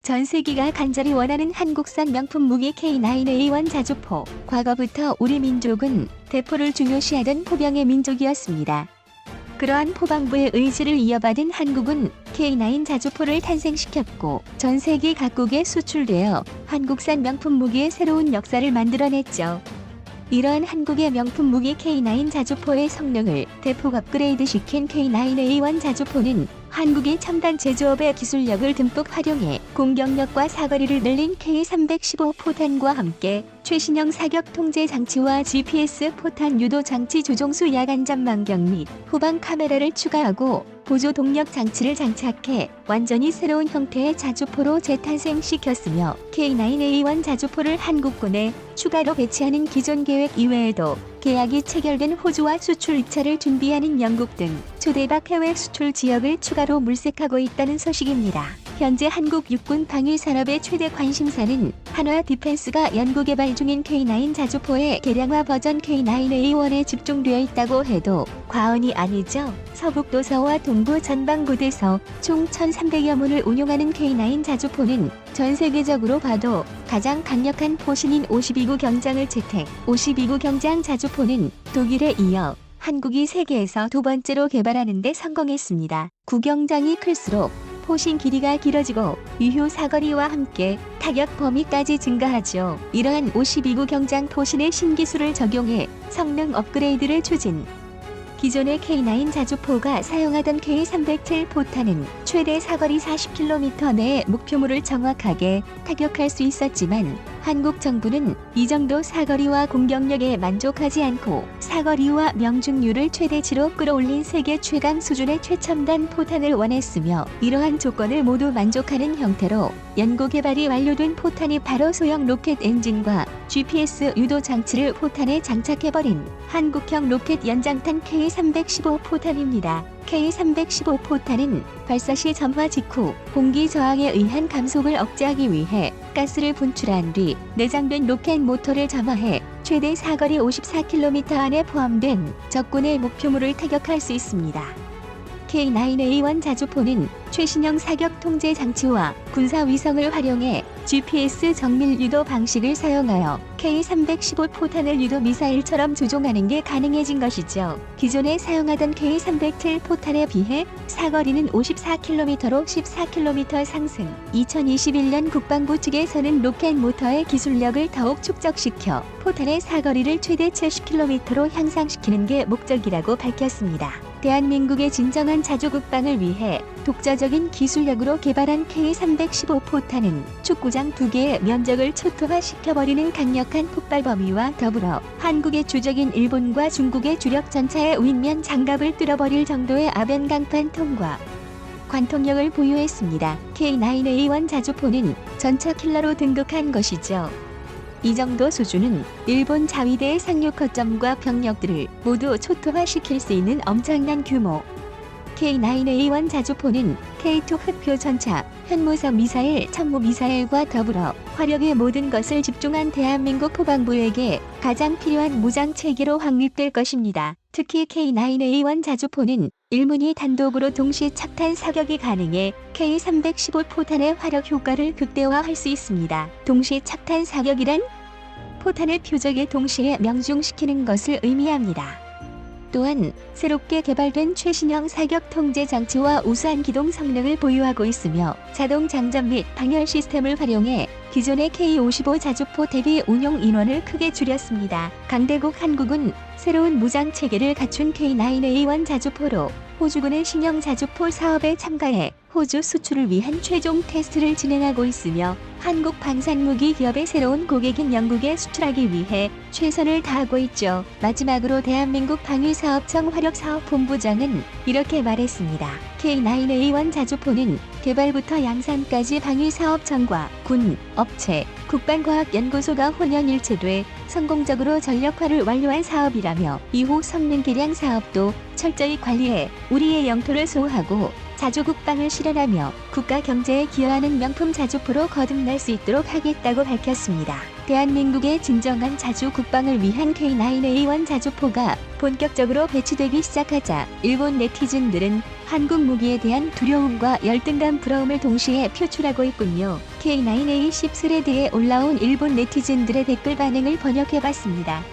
전 세계가 간절히 원하는 한국산 명품 무기 K9A1 자주포. 과거부터 우리 민족은 대포를 중요시하던 포병의 민족이었습니다. 그러한 포방부의 의지를 이어받은 한국은 K9 자주포를 탄생시켰고 전 세계 각국에 수출되어 한국산 명품 무기의 새로운 역사를 만들어냈죠. 이러한 한국의 명품 무기 K9 자주포의 성능을 대폭 업그레이드시킨 K9A1 자주포는 한국의 첨단 제조업의 기술력을 듬뿍 활용해 공격력과 사거리를 늘린 K315 포탄과 함께 최신형 사격 통제 장치와 GPS 포탄 유도 장치 조종수 야간 전망경 및 후방 카메라를 추가하고 보조 동력 장치를 장착해 완전히 새로운 형태의 자주포로 재탄생시켰으며 K9A1 자주포를 한국군에 추가로 배치하는 기존 계획 이외에도 계약이 체결된 호주와 수출 입찰을 준비하는 영국 등 초대박 해외 수출 지역을 추가로 물색하고 있다는 소식입니다. 현재 한국 육군 방위 산업의 최대 관심사는 한화 디펜스가 연구개발 중인 K9 자주포의 개량화 버전 K9A1에 집중되어 있다고 해도 과언이 아니죠. 서북도서와 동부 전방부대서 총 1,300여 문을 운용하는 K9 자주포는 전 세계적으로 봐도 가장 강력한 포신인 52구 경장을 채택. 52구 경장 자주포는 독일에 이어 한국이 세계에서 두 번째로 개발하는 데 성공했습니다. 구경장이 클수록 포신 길이가 길어지고 유효 사거리와 함께 타격 범위까지 증가하죠. 이러한 52구 경장 포신의 신기술을 적용해 성능 업그레이드를 추진. 기존의 K9 자주포가 사용하던 K307 포탄은 최대 사거리 40km 내에 목표물을 정확하게 타격할 수 있었지만 한국 정부는 이 정도 사거리와 공격력에 만족하지 않고 사거리와 명중률을 최대치로 끌어올린 세계 최강 수준의 최첨단 포탄을 원했으며 이러한 조건을 모두 만족하는 형태로 연구 개발이 완료된 포탄이 바로 소형 로켓 엔진과 GPS 유도 장치를 포탄에 장착해버린 한국형 로켓 연장탄 K315 포탄입니다. K315 포탄은 발사 시 점화 직후 공기 저항에 의한 감속을 억제하기 위해 가스를 분출한 뒤 내장된 로켓 모터를 점화해 최대 사거리 54km 안에 포함된 적군의 목표물을 타격할 수 있습니다. K9A1 자주포는 최신형 사격 통제 장치와 군사 위성을 활용해 GPS 정밀 유도 방식을 사용하여 K315 포탄을 유도 미사일처럼 조종하는 게 가능해진 것이죠. 기존에 사용하던 K307 포탄에 비해 사거리는 54km로 14km 상승. 2021년 국방부 측에서는 로켓 모터의 기술력을 더욱 축적시켜 포탄의 사거리를 최대 70km로 향상시키는 게 목적이라고 밝혔습니다. 대한민국의 진정한 자주국방을 위해 독자적인 기술력으로 개발한 K315 포탄은 축구장 2개의 면적을 초토화시켜버리는 강력한 폭발 범위와 더불어 한국의 주적인 일본과 중국의 주력 전차의 윗면 장갑을 뚫어버릴 정도의 아변 강판 통과 관통력을 보유했습니다. K9A1 자주포는 전차 킬러로 등극한 것이죠. 이 정도 수준은 일본 자위대의 상륙 거점과 병력들을 모두 초토화시킬 수 있는 엄청난 규모. K9A1 자주포는 K2 흑표 전차, 현무선 미사일, 천무 미사일과 더불어 화력의 모든 것을 집중한 대한민국 포방부에게 가장 필요한 무장 체계로 확립될 것입니다. 특히 K9A1 자주포는 일문이 단독으로 동시 착탄 사격이 가능해 K315 포탄의 화력 효과를 극대화할 수 있습니다. 동시 착탄 사격이란 포탄을 표적에 동시에 명중시키는 것을 의미합니다. 또한 새롭게 개발된 최신형 사격 통제 장치와 우수한 기동 성능을 보유하고 있으며 자동 장전 및 방열 시스템을 활용해 기존의 K55 자주포 대비 운용 인원을 크게 줄였습니다. 강대국 한국은 새로운 무장 체계를 갖춘 K9A1 자주포로 호주군의 신형 자주포 사업에 참가해 호주 수출을 위한 최종 테스트를 진행하고 있으며 한국 방산무기 기업의 새로운 고객인 영국에 수출하기 위해 최선을 다하고 있죠. 마지막으로 대한민국 방위사업청 화력사업본부장은 이렇게 말했습니다. K9A1 자주포는 개발부터 양산까지 방위사업청과 군, 업체, 국방과학연구소가 혼연일체돼 성공적으로 전력화를 완료한 사업이라며 이후 성능 개량 사업도 철저히 관리해 우리의 영토를 수호하고 자주국방을 실현하며 국가 경제에 기여하는 명품 자주포로 거듭날 수 있도록 하겠다고 밝혔습니다. 대한민국의 진정한 자주 국방을 위한 K9A1 자주포가 본격적으로 배치되기 시작하자 일본 네티즌들은 한국 무기에 대한 두려움과 열등감 부러움을 동시에 표출하고 있군요. K9A10 스레드에 올라온 일본 네티즌들의 댓글 반응을 번역해봤습니다.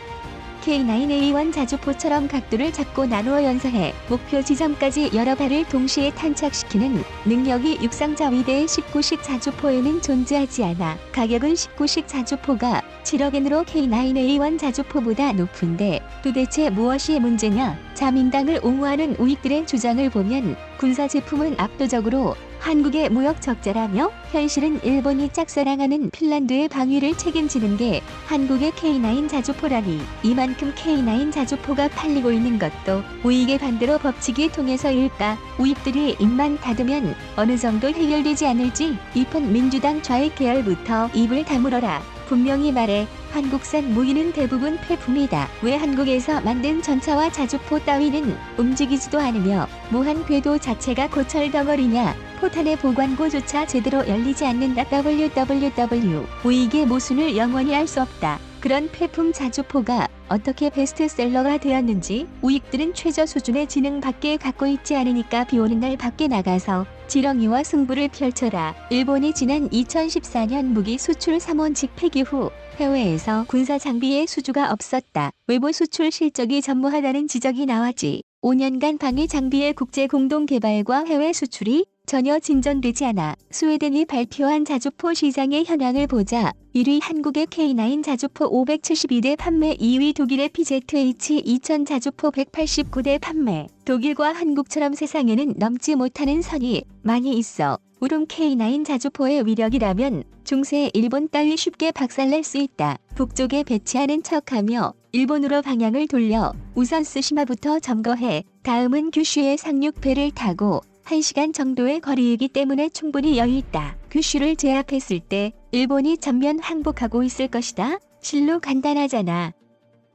K9A1 자주포처럼 각도를 잡고 나누어 연사해 목표 지점까지 여러 발을 동시에 탄착시키는 능력이 육상자위대의 19식 자주포에는 존재하지 않아 가격은 19식 자주포가 7억엔으로 K9A1 자주포보다 높은데 도대체 무엇이 문제냐? 자민당을 옹호하는 우익들의 주장을 보면 군사 제품은 압도적으로 한국의 무역 적자라며 현실은 일본이 짝사랑하는 핀란드의 방위를 책임지는 게 한국의 K9 자주포라니 이만큼 K9 자주포가 팔리고 있는 것도 우익의 반대로 법칙이 통해서일까? 우익들이 입만 닫으면 어느 정도 해결되지 않을지 이번 민주당 좌익 계열부터 입을 다물어라. 분명히 말해 한국산 무기는 대부분 폐품이다. 왜 한국에서 만든 전차와 자주포 따위는 움직이지도 않으며 무한 궤도 자체가 고철 덩어리냐? 포탄의 보관고조차 제대로 열리지 않는다. www. 우익의 모순을 영원히 알 수 없다. 그런 폐품 자주포가 어떻게 베스트셀러가 되었는지 우익들은 최저 수준의 지능 밖에 갖고 있지 않으니까 비오는 날 밖에 나가서 지렁이와 승부를 펼쳐라. 일본이 지난 2014년 무기 수출 3원칙 폐기 후 해외에서 군사 장비의 수주가 없었다. 외부 수출 실적이 전무하다는 지적이 나왔지. 5년간 방위 장비의 국제 공동 개발과 해외 수출이 전혀 진전되지 않아 스웨덴이 발표한 자주포 시장의 현황을 보자 1위 한국의 K9 자주포 572대 판매, 2위 독일의 PZH 2000 자주포 189대 판매. 독일과 한국처럼 세상에는 넘지 못하는 선이 많이 있어. 우름 K9 자주포의 위력이라면 중세 일본 따위 쉽게 박살낼 수 있다. 북쪽에 배치하는 척하며 일본으로 방향을 돌려 우선 스시마부터 점거해 다음은 규슈의 상륙배를 타고 1시간 정도의 거리이기 때문에 충분히 여유있다. 규슈를 제압했을 때 일본이 전면 항복하고 있을 것이다. 실로 간단하잖아.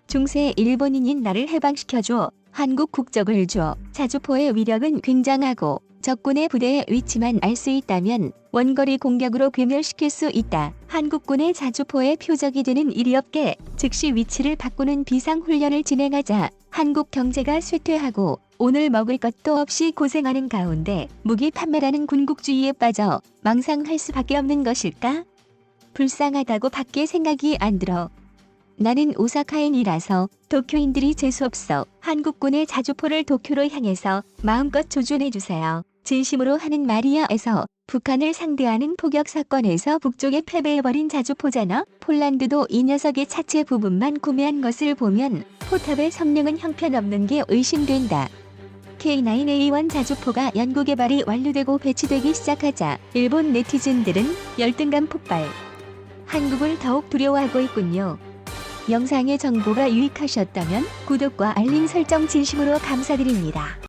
중세 일본인인 나를 해방시켜줘. 한국 국적을 줘. 자주포의 위력은 굉장하고 적군의 부대의 위치만 알 수 있다면 원거리 공격으로 괴멸시킬 수 있다. 한국군의 자주포의 표적이 되는 일이 없게 즉시 위치를 바꾸는 비상훈련을 진행하자 한국 경제가 쇠퇴하고 오늘 먹을 것도 없이 고생하는 가운데 무기 판매라는 군국주의에 빠져 망상할 수밖에 없는 것일까? 불쌍하다고 밖에 생각이 안 들어. 나는 오사카인이라서 도쿄인들이 재수없어. 한국군의 자주포를 도쿄로 향해서 마음껏 조준해주세요. 진심으로 하는 말이야에서 북한을 상대하는 포격 사건에서 북쪽에 패배해버린 자주포잖아. 폴란드도 이 녀석의 차체 부분만 구매한 것을 보면 포탑의 성능은 형편없는 게 의심된다. K9A1 자주포가 연구개발이 완료되고 배치되기 시작하자 일본 네티즌들은 열등감 폭발. 한국을 더욱 두려워하고 있군요. 영상의 정보가 유익하셨다면 구독과 알림 설정 진심으로 감사드립니다.